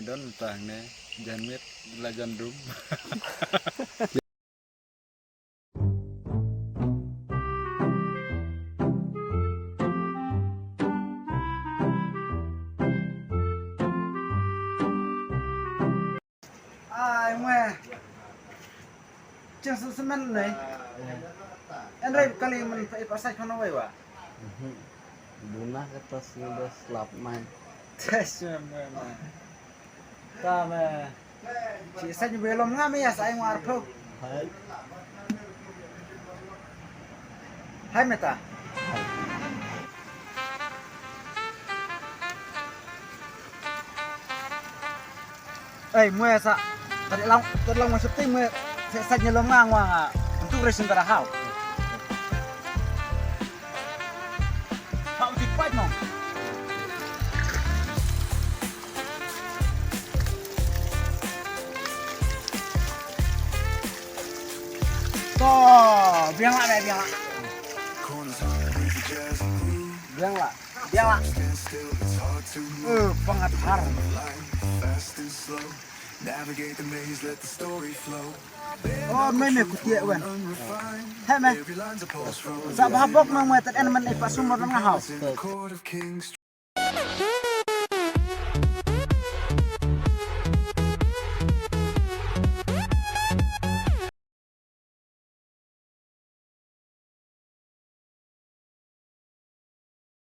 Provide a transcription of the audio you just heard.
don tang ne janmit la jandum. Ai mẹ chẳng sự semen này anh đây kali mình phải pasai khono vậy wa Bunah atas udah selap main. tes mẹ ta mẹ chỉ sai về lòng ngam ya sai ngar phu Hai. hai mẹ ta ấy mẹ sa tadi long masuk tim mẹ sẽ sai nyelom ngang wa untuk racing tarahau Pak tipat nong Tuh, biang lah deh, biang lah. Biang lah, biang lah. Pengatar. Oh, mana kutia wan? Hei, meh. Sabah bok mang meh, tapi mana ipas sumber nang hau.